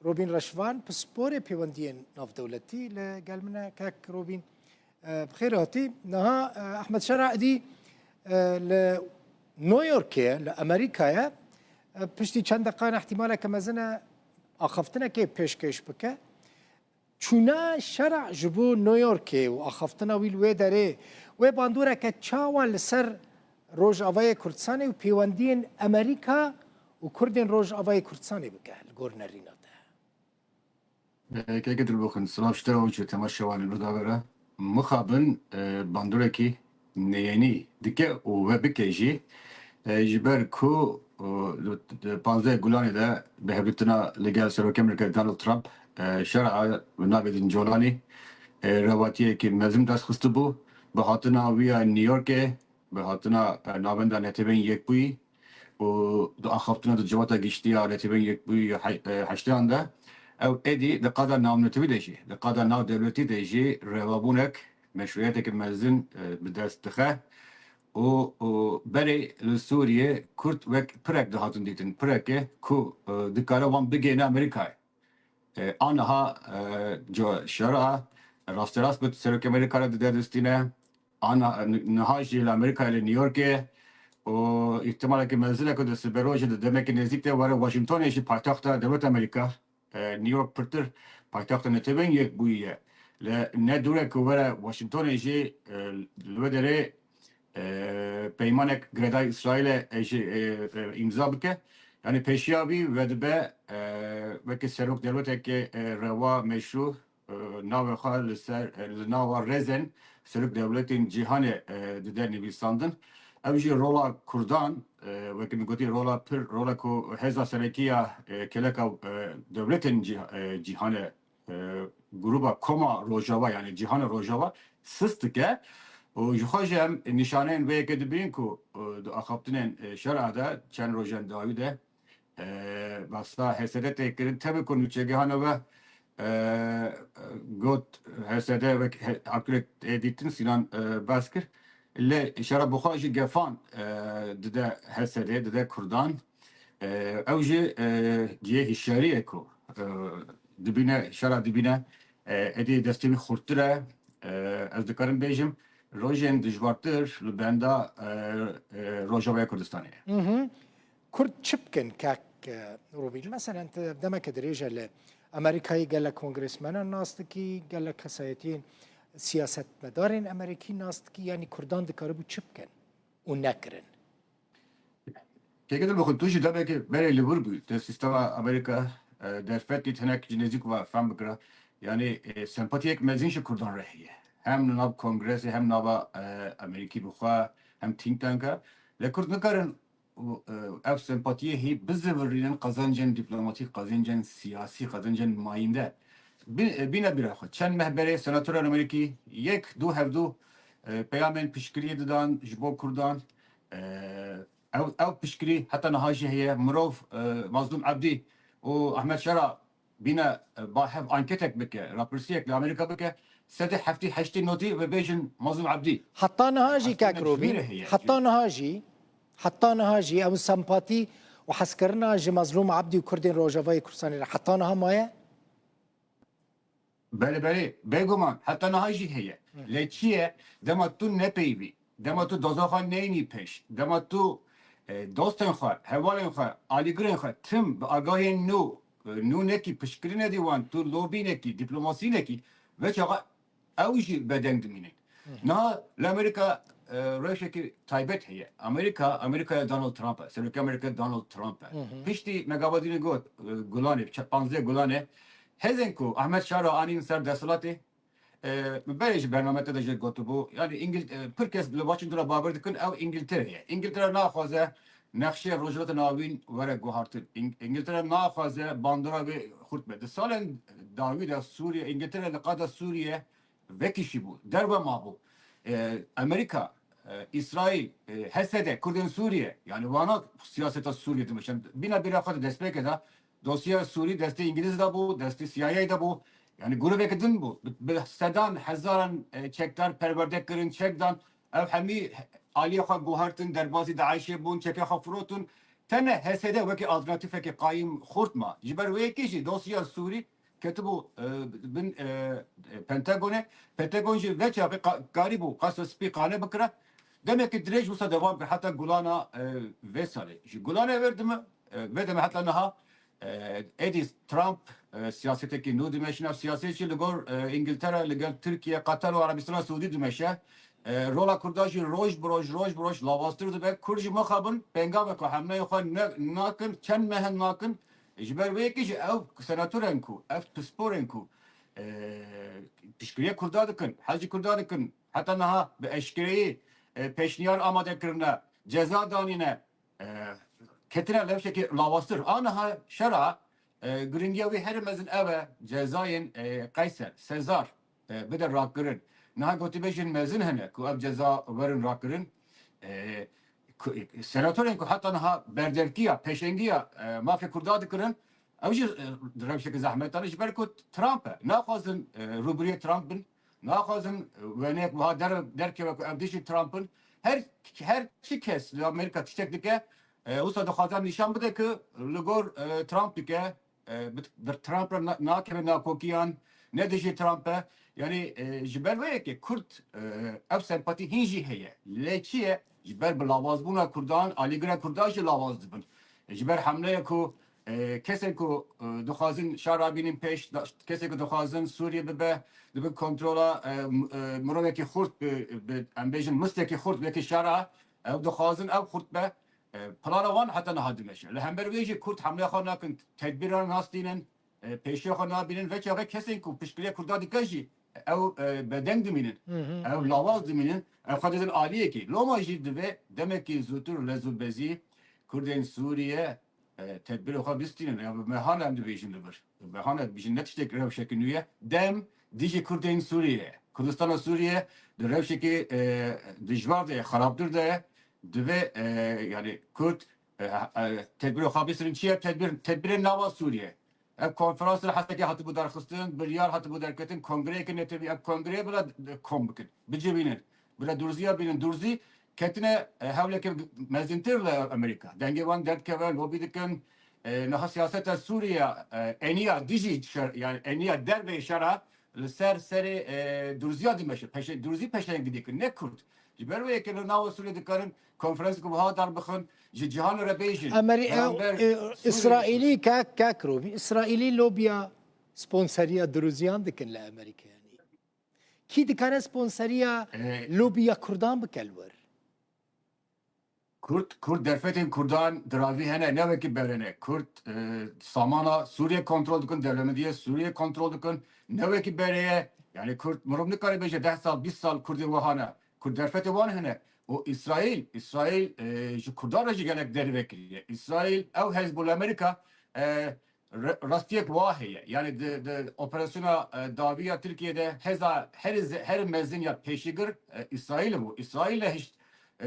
روبین رشوان پسپور پیوندین ناف دولتی لگل منه کاک روبین بخیر هاتی نها احمد شرع دی ل نیویورکه لامریکا پشتی چند دقیقه احتمالا که مزنه آخفتنه که پیشکش بکه چونه شرع جبو نیویورکه و آخفتنه ویل وی داره و باندوره که چاوان لسر روج آوای کردستانی و پیوندین امریکا و کردین روج آوای کردستانی بکه الگورنرینه که اگه دل بخون سلاف شتر اوچه تماشاوانی رو داوره مخابن باندوره کی نیانی دیگه و بکیجی جبر کو 15 گلانی ده به هبتنا لگال سروک امریکا دونالد ترامپ شرع نابدین جولانی رواتیه که مزم دست خسته بو به هاتنا ویا نیویورک به هاتنا نابندان اتبین یک بوی و دو آخفتنا دو جواتا گشتی اتبین یک بوی هشتان ده او ادي لقادة نام نتبيدشي لقادة نام دولتي ديجي روابونك مشروعاتك المزن بدرستخه و بري لسوريا كرت وك برك دهاتون ديتن برك كو دكارا وان بيجينا امريكا آنها جو شرع راست راست بت سرك امريكا دستينه آنها نهاجي لامريكا لنيويورك و احتمالا که منزله که دست بروج دمک نزدیک واره واشنگتن ایشی پایتخت دولت امریکا نیویورک پرتر پایتخت نتبین یک بویه ل ندوره که واره واشنگتن ایشی لودره پیمانک گردای اسرائیل ایشی امضا بکه یعنی پیشیابی و دبه وکی سروک دولت که روا مشروع ناو خال سر ناو رزن سروک دولتین جهان در نویساندن اوجی رولا کردان و که میگویی رولا کو هزار سرکیه کلکا دولتین جهان گروه کما روجاوا یعنی جهان روجاوا سست که و جوخاجه هم نشانه این وی که دبین کو آخابتنین شرع ده چند روزن داویده بسا حسدت کردن تبی کنی چه هانو و گوت حسده و اکرت ادیتن سینان باسکر لی شراب بخواهی گفان دده حسده دده کردان اوجه جیه هشیاریه کو دبینه شراب دبینه ادی دستمی خورتره از دکارم بیجم روزن دجوارتر لبنده روجاوای کردستانیه. كرد شبكن كاك روبين مثلا انت دمك دريجه لامريكاي قال لك كونغرسمان الناستكي قال لك خسايتين سياسه مدارين امريكي ناستكي يعني كردان دكاربو شبكن ونكرن كده بخد توجي دمك بري ليفربول سيستم امريكا در فتت هناك جنزيك وفهم بكره يعني سمباتيك مزينش كردان رهيه هم ناب كونغرس هم ناب امريكي بخوا هم تين تانكا لكرد نكرن ev sempatiye hi bizverinin kazancın diplomatik kazancın siyasi kazancın mayinde bine bir akı çen mehbere senatör Ameriki yek du hevdu peyamen pişkiriye didan jbo kurdan ev pişkiri hatta nahaji heye mrov mazlum abdi o Ahmet Şara bine bahev anketek beke raporsiyek Amerika beke sede hafti haşti noti ve bejin mazlum abdi hatta nahaji kakrobi hatta nahaji حتى نهاجي أو سمباتي وحسكرنا جي مظلوم عبدي وكردين روجافاي كرساني حتى نها مايا بله بگمان حتى نهاجي هي لچيه دما تو نپیوی دما تو دوزاخان نینی پیش دما تو دوستن خواه حوالن خواه آلیگرن خواه تم به آگاهی نو نکی پشکرین دیوان تو لوبی نکی دیپلوماسی نکی وچه آقا اوجی بدنگ دمینه نه لامریکا روشکی تایبت هیه امریکا دونالد ترامپ سرک امریکا دونالد ترامپ پیشتی مگابادین گوت گلانه 15 گلانه هزن کو احمد شارا آنین سر دستلاتی برایش برنامه تدجیل گوتو بو یعنی پرکس لواشنگتن باور دکن او انگلتره ناخوازه نقشه روجلات ناوین وره گوهارتر انگلتره ناخوازه باندورا به خورد بده سال داوید سوریه انگلتره لقاده سوریه وکیشی بود در و ما بود امریکا İsrail, HESE'de, Kurdin Suriye, yani vana siyaseta Suriye demişim. Bina bir hafta destek eder. Dosya Suriye, desteği İngiliz de bu, desteği CIA de bu. Yani grup ekidin bu. Sedan, hezaran çekler, perverdek kırın, çekdan, ev hemi, aliye xwa guhartın, derbazı Daiş'e bun, çeke xwa frotun, تنه هسده وكي alternatif ki قايم خورتما جبر ويكيشي دوسيا سوري كتبوا بن بنتاغون جي وچا قاربو قاس سبي قانه بكره demek ki direç olsa devam ki hatta Gulana vesaire. Gulana verdim verdim hatta naha Edis Trump siyasetteki nu dimeşine siyasetçi ligor İngiltere ligor Türkiye Katar ve Arabistan Suudi dimeşe rola kurdajı roj lavastırdı be kurji makabın penga ve hamle yok nakın çen mehen nakın jiber ve ki ev senatörенku ev psporenku pişkiriye kurdadıkın hacı kurdadıkın hatta naha be eşkireyi peşniyar amade kırına ceza danine ketine levşeki lavastır anaha şera grindiyavi hermezin eve cezayin Kayser Sezar bir de rakırın naha gotibejin mezin hene ku ev ceza verin rakırın senatörün ku hatta naha berderkiya peşengiya mafya kurdadı kırın evci levşeki zahmetani jiber ku Trump'a nakhazın rubriye Trump'ın nakhazın ve ne bu derke ve evdişi Trump'ın her kes Amerika tişteklike usta da khazan nişan bide ki ligor Trump dike Trump'a nakeme nakokiyan ne dişi Trump'a yani jiber ve ki Kürt ev sempati hinji heye leçiye jiber bilavaz buna Kurdan aligre Kurdajı lavaz dibin jiber hamle ku کسی که دخوازن شرابین پیش کسی که دخوازن سوریه به کنترل مرونه که خورد به امبیجن مسته که خورد به که شرع او دخوازن او خورد به پلاروان حتی نهاد میشه لهم برویجی کرد حمله خواهد نکن تدبیران ناستینن پیشی خواهد نبینن و چه کسی که پیشگیری کرده دیگه او بدن دمینن او لاواز دمینن او خودشون عالیه کی لوما جید دوه demek ki زودتر لزود بزی کردن سوریه tedbir oka bistinin ya mehane hem de bejinde var. Mehane bejin netişte grev şekilniye dem dije Kürden Suriye. Kürdistan'a Suriye de rev şeki dijvar de haraptır da ve yani Kürt tedbir oka bistinin çiye tedbirin nava Suriye. Ev konferanslar hatta ki hatı bu darxıstin bilyar hatı bu derketin kongreye ki netebi ev kongreye bile kom bikin. Bici binin. Bile durziya binin durzi ketine hevleke mezintirle Amerika. Dengevan derkeve lobi dikin naha siyasete Suriye eniya diji yani eniya derbe şara seri durziya dimeşe durzi peşen gidikin ne Kürt. Jiber ve yekene nava Suriye dikarin konferans ku ha dar bixin cihan rebejin. İsraili kakrobi İsraili lobiya sponsoriya duruziyan dikin le Amerika yani. Ki dikane sponsoriya lobiya Kurdan bikelwer. Kürt derfetin Kurdan dravi hene ne veki berene. Kürt samana Suriye kontrol dukun devlemi diye Suriye kontrol dukun ne veki bereye yani Kürt murumlu kare beje 10 sal 20 sal Kürdi vahana. Kürt derfeti van hene. O İsrail şu Kurdar reji gelek deri vekiliye. İsrail ev Hezbollah Amerika rastiyek vahiye. Yani de operasyona daviya Türkiye'de her mezin ya peşigir İsrail bu. İsrail'le hiç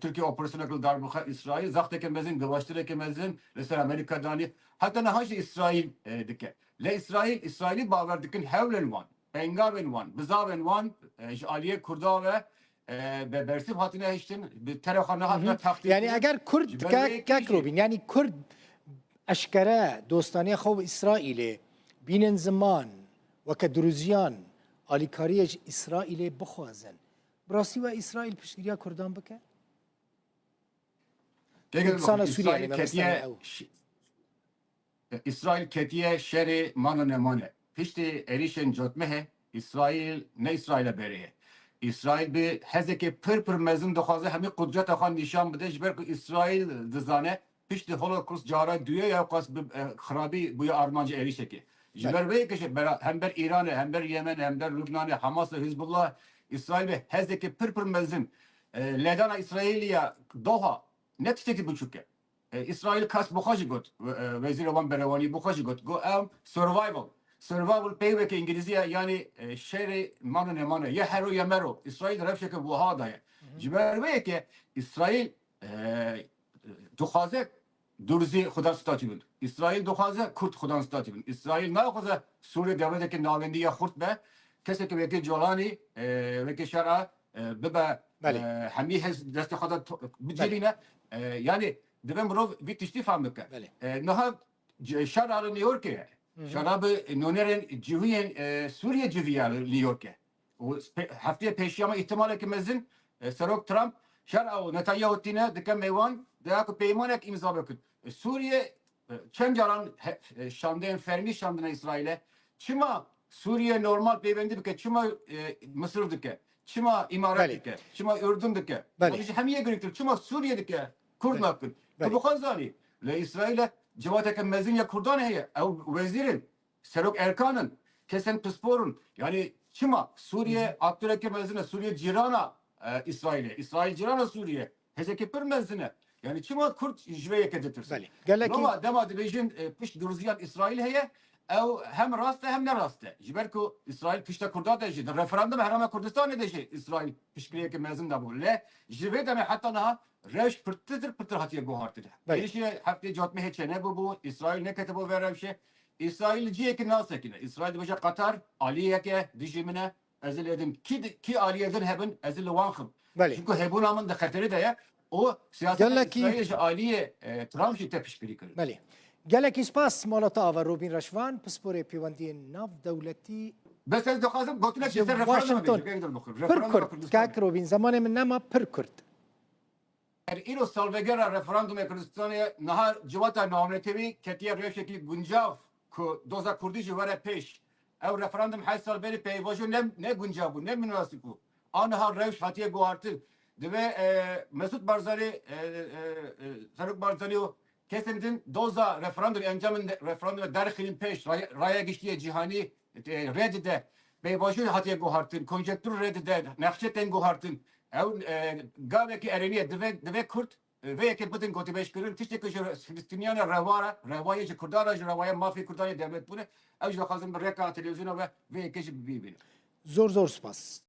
Türkiye operasyonel darbuka İsrail zakteke mezin gıvaştıreke mezin mesela Amerika'dani hatta nahaş İsrail dike le İsraili baver dikin hevlen van pengaven van bizaven van aliye kurda ve bersif hatine hiçtin bir terefana hatına takdir yani eğer Kürt kakrobin yani Kürt aşkara dostane xov İsrail'e binen zaman ve kedruziyan alikariye İsrail'e bixwazin براستی و اسرائیل پشتگیری کردان بکه؟ İsrail ketiye şeri manu nemane. Pişti erişen jotmehe İsrail ne İsrail'e beriye. İsrail bir hezeki pır mezun dokazı hemi kudret akan nişan bide jber ki İsrail dizane pişti Holocaust cara dünya ya kas kharabi bu armancı erişeki. Jber ve ki hem ber İran'e hem ber Yemen hem ber Lübnan'e Hamas'la Hizbullah İsrail ve hezeki pır mezun ledana İsrail'e Doha net teki buçuk ke. İsrail kas bukhajı got vezir olan berevani bukhajı got go survival peyve ki İngilizce yani şeri manu ya hero ya mero İsrail rafşeke bu hadaya ciber ve ki İsrail duhaze durzi xudan statübün İsrail duhaze Kürt xudan statübün İsrail ne xuza Suriye devleteki navendiye Kürt be kesek ve ki Jolani ve ki şara bebe hami hez deste xuda bicirine yani Divem bro bir tişti fam bike. Bele. Naha şararı New York'e. Şarabı noneren civiyen Suriye civiyalı New York'e. O haftaya peşyama ihtimal ekimezin Serok Trump şara Netanyahu tine dike meyvan deyak peymanek imza bakın. Suriye çem caran şandeyen fermi şandına İsrail'e. Çima Suriye normal peyvendi bike. Çima Mısır dike. Çima İmarat Bele. dike. Çima Ürdün dike. Bele. Yani hemiye gerektir. Çima Suriye dike. Kurd Bele. nakın. Bele. Bu kazani. Le İsrail'e cevateke mezin ya Kurdan heye. Ev vezirin. Serok Erkan'ın. Kesen Pıspor'un. Yani Çima Suriye Abdülhakim mezine. Suriye cirana İsrail'e. İsrail cirana Suriye. Hezeki pır mezine. Yani Çima Kurt jveye kedetirsin. Bele. Geleki Ama dema dibêjin piş duruziyan İsrail heye. Ew hem rast hem ne rast. Jiber ku İsrail pişta Kurda da jî. Referandum herame Kurdistanê de jî İsrail pişkiriyeke mezin da bû. Le jivê de me heta niha rewş pırtır hatiye guhartire. Bele. Gelişi heftê cotme heçe ne bu İsrail ne ketebo ve rewşe. İsrail ciyeke nasekine. İsrail dibêje Katar aliyeke dijimine ezil edim. Ki aliyedin hebin ezil wanxım. Bele. Çünkü hebun amın da xeteri de ya. O siyaset Geleki- İsrail jî aliye Trump jî te pişkirî kir. بله gelekî spas malata ava Robîn Reşvan pisporê pêwendiyên nav dewletî بس از دخوازم گوتنه ji که سر رفراندوم Washington بیشه که بخور pir رفراندوم Kurd کردستان kak Robîn zamanê min nema pir Kurd اینو سالوگرا رفراندوم کردستان نها جواتا نامنتوی کتیه روی شکلی گنجاف که دوزا کردی جواره پیش او رفراندوم 8 سال بری پیواجو نه گنجاف بود نه مناسب بود آنها روش حتیه گوارتن دوی مسعود بارزانی سرک بارزانی و kesindin doza referandum encamın referandum derkhilin peş raya geçtiği cihani reddede beybaşı hatiye guhartın konjektür reddede nakşeten guhartın ev gaveki ereniye deve kurt ve eke bütün gotibeş kırın tişte kışır Filistiniyana revaya ci kurdara ci revaya mafi kurdani devlet bunu ev jda khazın bir reka televizyona ve eke ci bibin zor spas